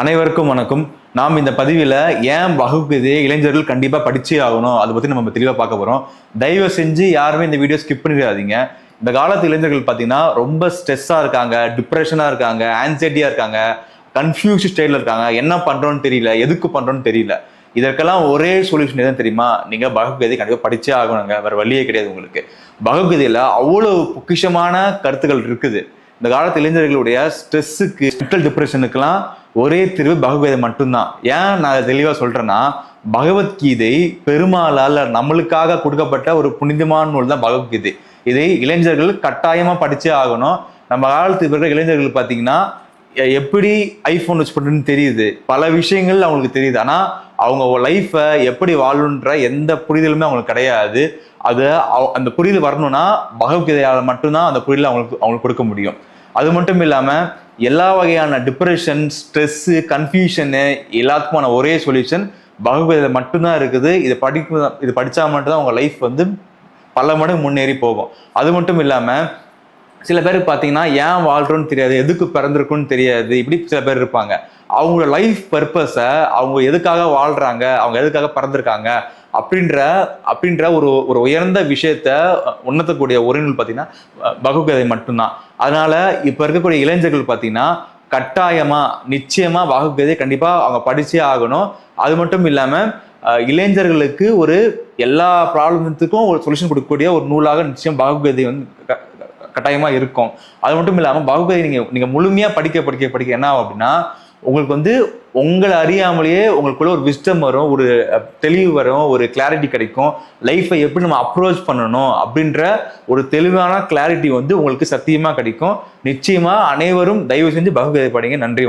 அனைவருக்கும் வணக்கம். நாம் இந்த பதிவில் ஏன் பகவத்கீதையை இளைஞர்கள் கண்டிப்பாக படிச்சே ஆகணும் அதை பற்றி நம்ம தெளிவாக பார்க்க போகிறோம். தயவு செஞ்சு யாருமே இந்த வீடியோ ஸ்கிப் பண்ணிடாதீங்க. இந்த காலத்து இளைஞர்கள் பார்த்தீங்கன்னா ரொம்ப ஸ்ட்ரெஸ்ஸாக இருக்காங்க, டிப்ரெஷனாக இருக்காங்க, ஆன்சைட்டியாக இருக்காங்க, கன்ஃபியூஸ் ஸ்டேட்டில் இருக்காங்க. என்ன பண்ணுறோன்னு தெரியல, எதுக்கு பண்ணுறோன்னு தெரியல. இதற்கெல்லாம் ஒரே சொல்யூஷன் எதுவும் தெரியுமா? நீங்கள் பகவத்கீதை கண்டிப்பாக படிச்சே ஆகணுங்க. வேறு வழியே கிடையாது உங்களுக்கு. பகவத்கீதையில் அவ்வளோ பொக்கிஷமான கருத்துக்கள் இருக்குது. இந்த காலத்து இளைஞர்களுடைய ஸ்ட்ரெஸ்ஸுக்கு, மென்டல் டிப்ரெஷனுக்கெல்லாம் ஒரே தீர்வு பகவத்கீதை மட்டும்தான். ஏன் நான் தெளிவாக சொல்றேன்னா, பகவத்கீதை பெருமாளால் நம்மளுக்காக கொடுக்கப்பட்ட ஒரு புனிதமான நூல் தான் பகவத்கீதை. இதை இளைஞர்கள் கட்டாயமா படிச்சே ஆகணும். நம்ம காலத்து இருக்கிற இளைஞர்கள் பார்த்தீங்கன்னா எப்படி ஐஃபோன் யூஸ் பண்ணுறதுன்னு தெரியுது, பல விஷயங்கள் அவங்களுக்கு தெரியுது. ஆனால் அவங்க லைஃப்பை எப்படி வாழணுன்ற எந்த புரிதலுமே அவங்களுக்கு கிடையாது. அது அந்த புரிதல் வரணும்னா பகவத்கீதையால் மட்டும்தான் அந்த புரிதலை அவங்களுக்கு கொடுக்க முடியும். அது மட்டும் இல்லாமல் எல்லா வகையான டிப்ரெஷன், ஸ்ட்ரெஸ்ஸு, கன்ஃபியூஷனு எல்லாத்துக்குமான ஒரே சொல்யூஷன் பகவத்கீதையில் மட்டும்தான் இருக்குது. இது படித்தா மட்டும்தான் அவங்க லைஃப் வந்து பல மடங்கு முன்னேறி போகும். அது மட்டும் இல்லாமல் சில பேருக்கு பார்த்தீங்கன்னா ஏன் வாழ்கிறோன்னு தெரியாது, எதுக்கு பிறந்திருக்குன்னு தெரியாது. இப்படி சில பேர் இருப்பாங்க. அவங்களோட லைஃப் பர்பஸை, அவங்க எதுக்காக வாழ்கிறாங்க, அவங்க எதுக்காக பிறந்திருக்காங்க அப்படின்ற ஒரு உயர்ந்த விஷயத்த உணர்த்தக்கூடிய ஒரே நூல் பார்த்தீங்கன்னா பகவத்கீதை மட்டும்தான். அதனால இப்போ இருக்கக்கூடிய இளைஞர்கள் பார்த்தீங்கன்னா நிச்சயமா பகவத்கீதை கண்டிப்பாக அவங்க படிச்சே ஆகணும். அது மட்டும் இல்லாமல் இளைஞர்களுக்கு எல்லா ப்ராப்ளத்துக்கும் ஒரு சொல்யூஷன் கொடுக்கக்கூடிய ஒரு நூலாக நிச்சயம் பகவத்கீதை வந்து கட்டாயமா இருக்கும். அது மட்டும் இல்லாமல் பகவத்கீதை நீங்க முழுமையா படிக்க என்ன ஆகும் அப்படின்னா, உங்களுக்கு உங்களை அறியாமலேயே உங்களுக்குள்ள ஒரு விஸ்டம் வரும், ஒரு தெளிவு வரும், ஒரு கிளாரிட்டி கிடைக்கும். லைஃப்பை எப்படி நம்ம அப்ரோச் பண்ணணும் அப்படின்ற ஒரு தெளிவான கிளாரிட்டி உங்களுக்கு சத்தியமா கிடைக்கும். நிச்சயமா அனைவரும் தயவு செஞ்சு பகவத்கீதை படிங்க. நன்றி.